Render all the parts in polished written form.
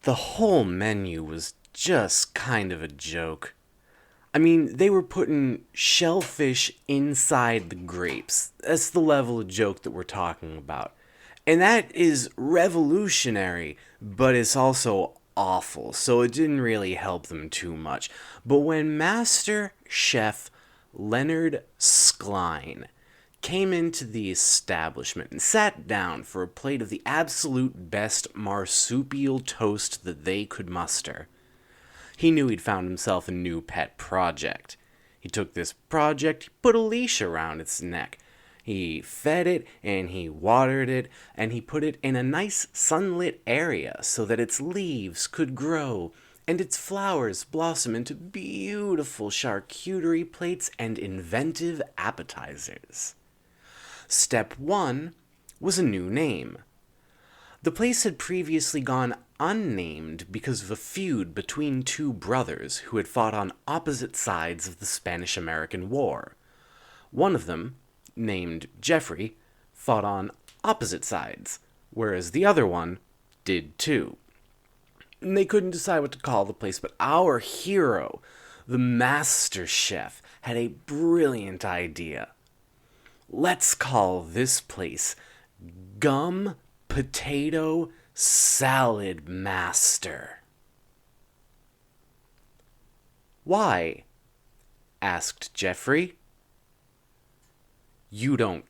The whole menu was just kind of a joke. I mean, they were putting shellfish inside the grapes. That's the level of joke that we're talking about. And that is revolutionary, but it's also awful, so it didn't really help them too much. But when Master Chef Leonard Skline came into the establishment and sat down for a plate of the absolute best marsupial toast that they could muster, he knew he'd found himself a new pet project. He took this project, he put a leash around its neck. He fed it and he watered it and he put it in a nice sunlit area so that its leaves could grow and its flowers blossom into beautiful charcuterie plates and inventive appetizers. Step 1 was a new name. The place had previously gone unnamed because of a feud between two brothers who had fought on opposite sides of the Spanish-American War. One of them, named Jeffrey, fought on opposite sides, whereas the other one did too. And they couldn't decide what to call the place, but our hero, the master chef, had a brilliant idea. Let's call this place Gum Potato Salad Master. Why? Asked Jeffrey. You don't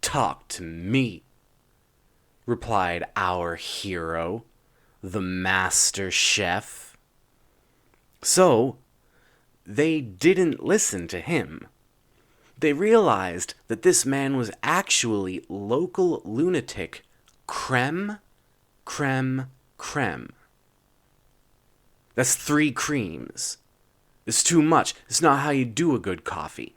talk to me, replied our hero, the master chef. So, they didn't listen to him. They realized that this man was actually local lunatic Crème, Crème, Crème. That's 3 creams. It's too much. It's not how you do a good coffee.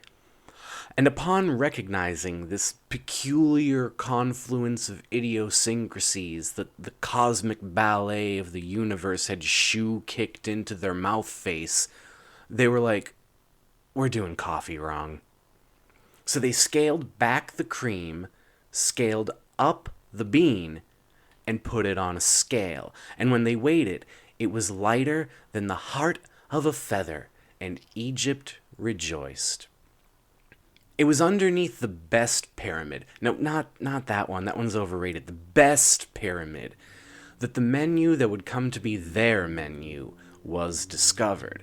And upon recognizing this peculiar confluence of idiosyncrasies that the cosmic ballet of the universe had shoe-kicked into their mouth face, they were like, we're doing coffee wrong. So they scaled back the cream, scaled up the bean, and put it on a scale. And when they weighed it, it was lighter than the heart of a feather, and Egypt rejoiced. It was underneath the best pyramid. No, not that one. That one's overrated. The best pyramid. That the menu that would come to be their menu was discovered.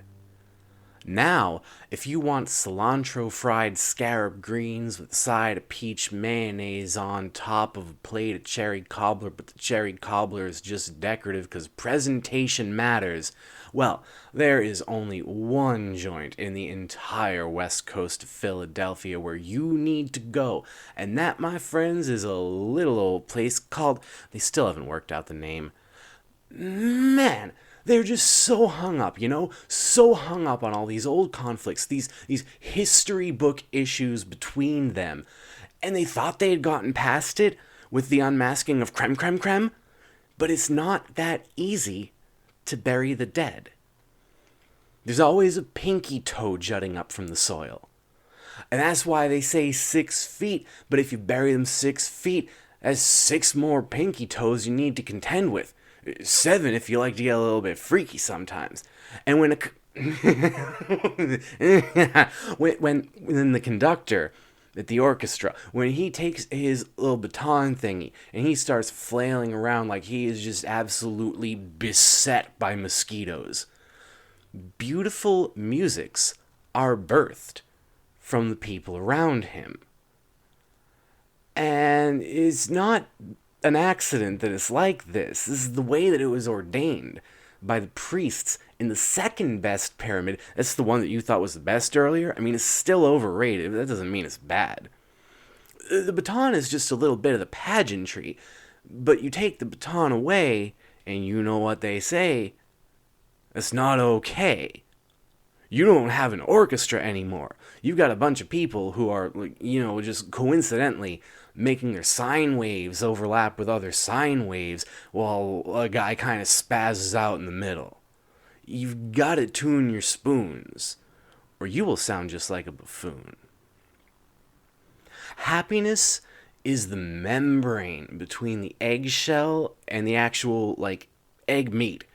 Now, if you want cilantro fried scarab greens with a side of peach mayonnaise on top of a plate of cherry cobbler, but the cherry cobbler is just decorative because presentation matters, well, there is only one joint in the entire west coast of Philadelphia where you need to go, and that, my friends, is a little old place called, they still haven't worked out the name, man, they're just so hung up, so hung up on all these old conflicts, these history book issues between them. And they thought they had gotten past it with the unmasking of Crème, Crème, Crème. But it's not that easy to bury the dead. There's always a pinky toe jutting up from the soil. And that's why they say 6 feet, but if you bury them 6 feet, that's 6 more pinky toes you need to contend with. 7 if you like to get a little bit freaky sometimes. And when the conductor at the orchestra, when he takes his little baton thingy and he starts flailing around like he is just absolutely beset by mosquitoes, beautiful musics are birthed from the people around him. And it's not an accident that it's like this. This is the way that it was ordained by the priests in the second best pyramid. That's the one that you thought was the best earlier. I mean, it's still overrated, but that doesn't mean it's bad. The baton is just a little bit of the pageantry, but you take the baton away, and you know what they say. It's not okay. You don't have an orchestra anymore. You've got a bunch of people who are, just coincidentally making their sine waves overlap with other sine waves while a guy kind of spazzes out in the middle. You've got to tune your spoons, or you will sound just like a buffoon. Happiness is the membrane between the eggshell and the actual, egg meat.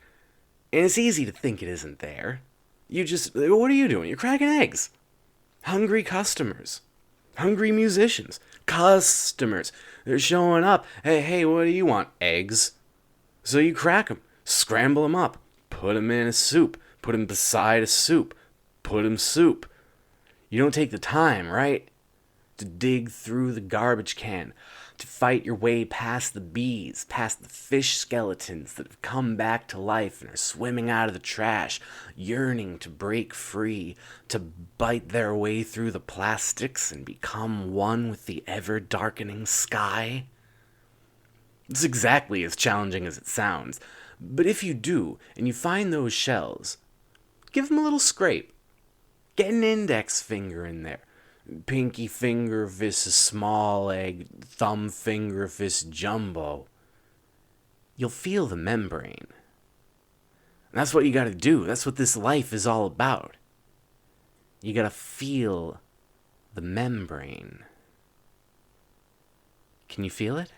And it's easy to think it isn't there. What are you doing? You're cracking eggs. Hungry customers. Hungry musicians. Customers. They're showing up. Hey, what do you want? Eggs. So you crack them. Scramble them up. Put them in a soup. Put them beside a soup. Put them soup. You don't take the time, right? To dig through the garbage can, to fight your way past the bees, past the fish skeletons that have come back to life and are swimming out of the trash, yearning to break free, to bite their way through the plastics and become one with the ever-darkening sky. It's exactly as challenging as it sounds, but if you do, and you find those shells, give them a little scrape. Get an index finger in there. Pinky finger if it's a small egg, thumb finger if it's jumbo. You'll feel the membrane. And that's what you gotta do. That's what this life is all about. You gotta feel the membrane. Can you feel it?